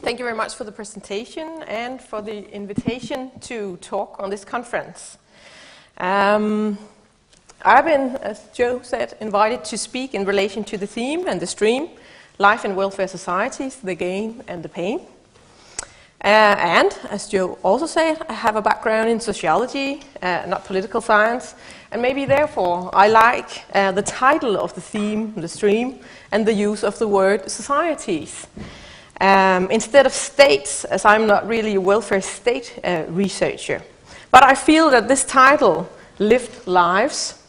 Thank you very much for the presentation and for the invitation to talk on this conference. I've been, as Joe said, invited to speak in relation to the theme and the stream, Life in Welfare Societies, the Gain and the Pain. And, as Joe also said, I have a background in sociology, not political science, and maybe therefore I like the title of the theme, the stream, and the use of the word societies. Instead of states, as I'm not really a welfare state researcher. But I feel that this title, Lived Lives,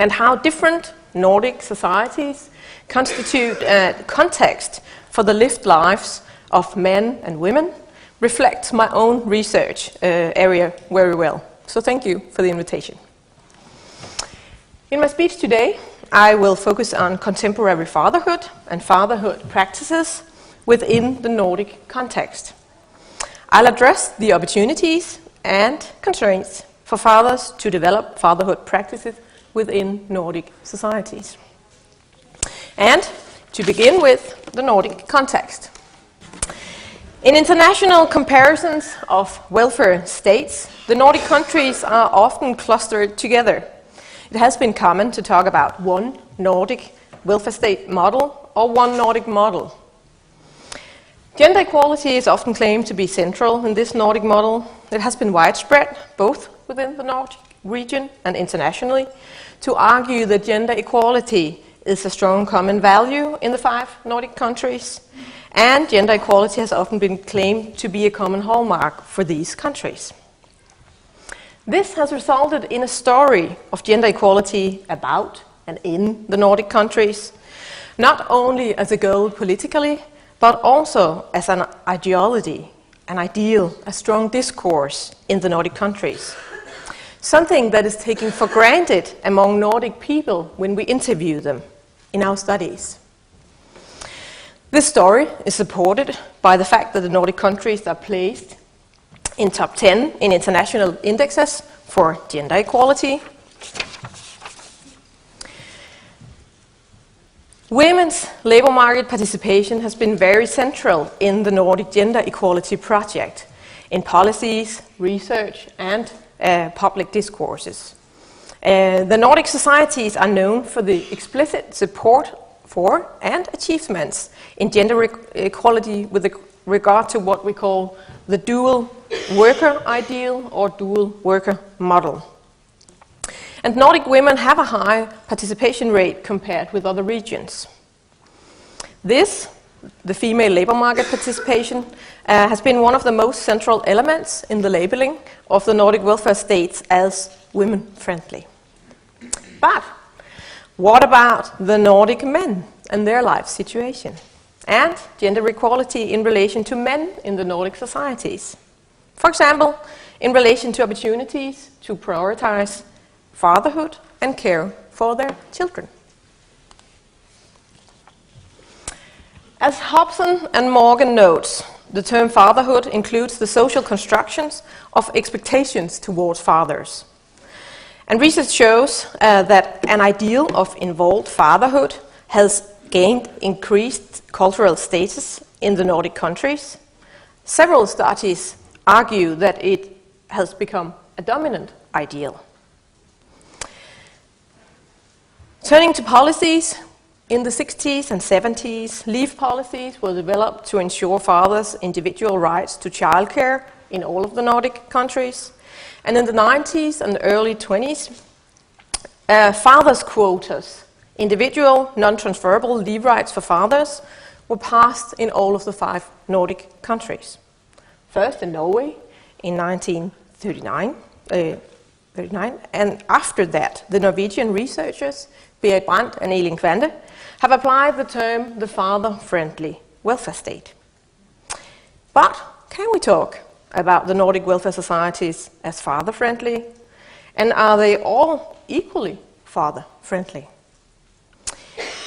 and how different Nordic societies constitute context for the lived lives of men and women, reflects my own research area very well. So thank you for the invitation. In my speech today, I will focus on contemporary fatherhood and fatherhood practices within the Nordic context. I'll address the opportunities and constraints for fathers to develop fatherhood practices within Nordic societies. And to begin with, the Nordic context. In international comparisons of welfare states, the Nordic countries are often clustered together. It has been common to talk about one Nordic welfare state model or one Nordic model. Gender equality is often claimed to be central in this Nordic model. It has been widespread, both within the Nordic region and internationally, to argue that gender equality is a strong common value in the 5 Nordic countries, and gender equality has often been claimed to be a common hallmark for these countries. This has resulted in a story of gender equality about and in the Nordic countries, not only as a goal politically, but also as an ideology, an ideal, a strong discourse in the Nordic countries. Something that is taken for granted among Nordic people when we interview them in our studies. This story is supported by the fact that the Nordic countries are placed in top 10 in international indexes for gender equality. Women's labour market participation has been very central in the Nordic gender equality project, in policies, research, and public discourses. The Nordic societies are known for the explicit support for and achievements in gender equality with regard to what we call the dual worker ideal or dual worker model. And Nordic women have a high participation rate compared with other regions. This, the female labour market participation, has been one of the most central elements in the labeling of the Nordic welfare states as women-friendly. But what about the Nordic men and their life situation? And gender equality in relation to men in the Nordic societies? For example, in relation to opportunities to prioritize fatherhood and care for their children. As Hobson and Morgan notes, the term fatherhood includes the social constructions of expectations towards fathers. And research shows that an ideal of involved fatherhood has gained increased cultural status in the Nordic countries. Several studies argue that it has become a dominant ideal. Turning to policies, in the 60s and 70s, leave policies were developed to ensure fathers' individual rights to childcare in all of the Nordic countries. And in the 90s and early 20s, fathers' quotas, individual non-transferable leave rights for fathers, were passed in all of the 5 Nordic countries. First in Norway in 1939, and after that, the Norwegian researchers Berit Brandt and Elin Kvante have applied the term the father-friendly welfare state. But can we talk about the Nordic welfare societies as father-friendly? And are they all equally father-friendly?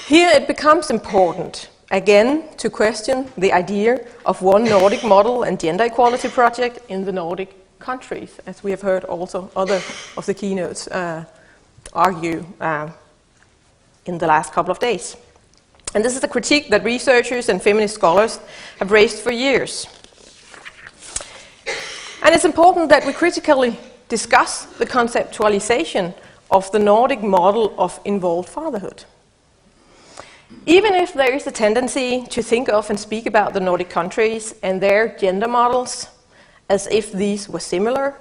Here it becomes important, again, to question the idea of one Nordic model and gender equality project in the Nordic countries, as we have heard also other of the keynotes argue in the last couple of days. And this is a critique that researchers and feminist scholars have raised for years. And it's important that we critically discuss the conceptualization of the Nordic model of involved fatherhood. Even if there is a tendency to think of and speak about the Nordic countries and their gender models as if these were similar,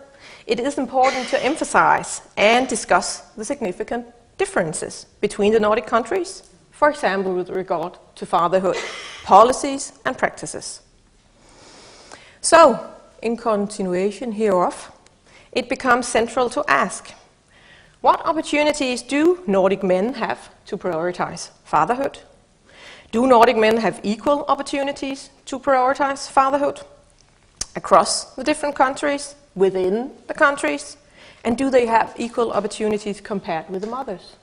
it is important to emphasize and discuss the significant differences between the Nordic countries, for example with regard to fatherhood, policies and practices. So, in continuation hereof, it becomes central to ask, what opportunities do Nordic men have to prioritize fatherhood? Do Nordic men have equal opportunities to prioritize fatherhood across the different countries, within the countries, and do they have equal opportunities compared with the mothers?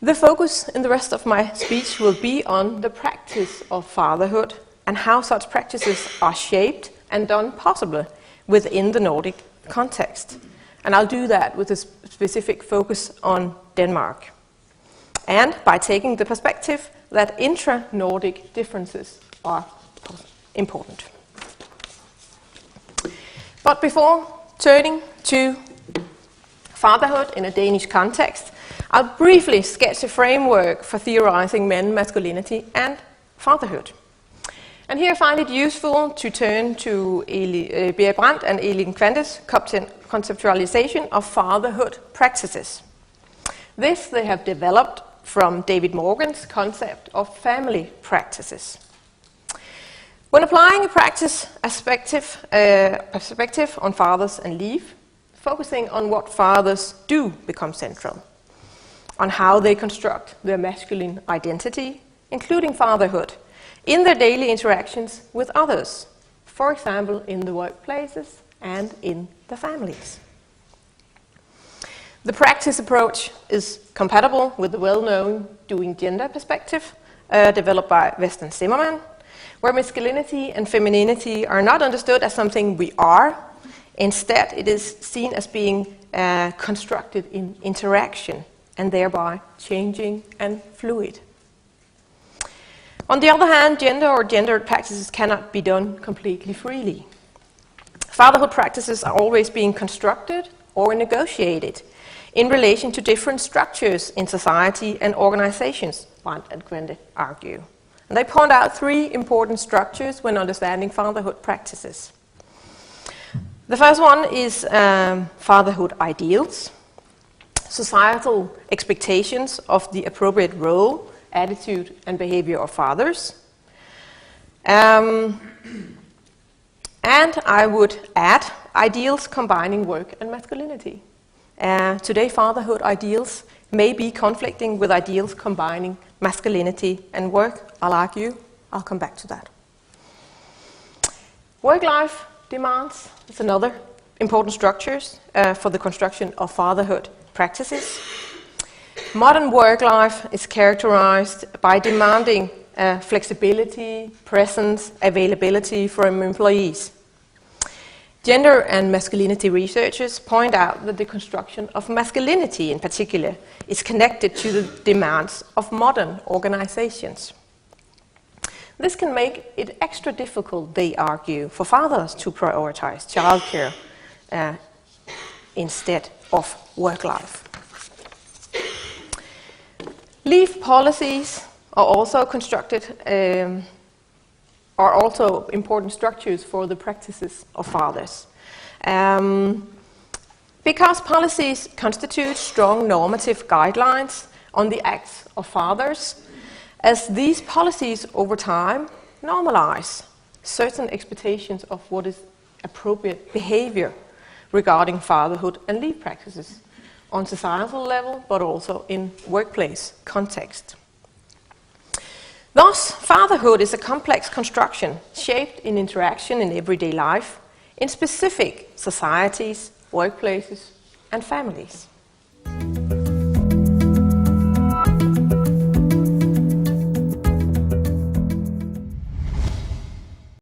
The focus in the rest of my speech will be on the practice of fatherhood and how such practices are shaped and done possible within the Nordic context. And I'll do that with a specific focus on Denmark. And by taking the perspective that intra-Nordic differences are important. But before turning to fatherhood in a Danish context, I'll briefly sketch a framework for theorizing men, masculinity, and fatherhood. And here I find it useful to turn to Berit Brandt and Elin Kvantes' conceptualization of fatherhood practices. This they have developed from David Morgan's concept of family practices. When applying a practice perspective on fathers and leave, focusing on what fathers do become central, on how they construct their masculine identity, including fatherhood, in their daily interactions with others, for example in the workplaces and in the families. The practice approach is compatible with the well-known doing gender perspective developed by West and Zimmerman, where masculinity and femininity are not understood as something we are. Instead, it is seen as being constructed in interaction and thereby changing and fluid. On the other hand, gender or gendered practices cannot be done completely freely. Fatherhood practices are always being constructed or negotiated in relation to different structures in society and organizations, Brandt and Kvente argue. And they point out three important structures when understanding fatherhood practices. The first one is fatherhood ideals, societal expectations of the appropriate role, attitude and behavior of fathers. And I would add ideals combining work and masculinity. Today, fatherhood ideals may be conflicting with ideals combining masculinity and work. I'll argue. I'll come back to that. Work-life demands is another important structures for the construction of fatherhood practices. Modern work life is characterized by demanding flexibility, presence, availability from employees. Gender and masculinity researchers point out that the construction of masculinity in particular is connected to the demands of modern organizations. This can make it extra difficult, they argue, for fathers to prioritize childcare instead of work life. Leave policies are also constructed, are also important structures for the practices of fathers. Because policies constitute strong normative guidelines on the acts of fathers, as these policies over time normalize certain expectations of what is appropriate behavior regarding fatherhood and leave practices on societal level, but also in workplace context. Thus, fatherhood is a complex construction shaped in interaction in everyday life, in specific societies, workplaces, and families.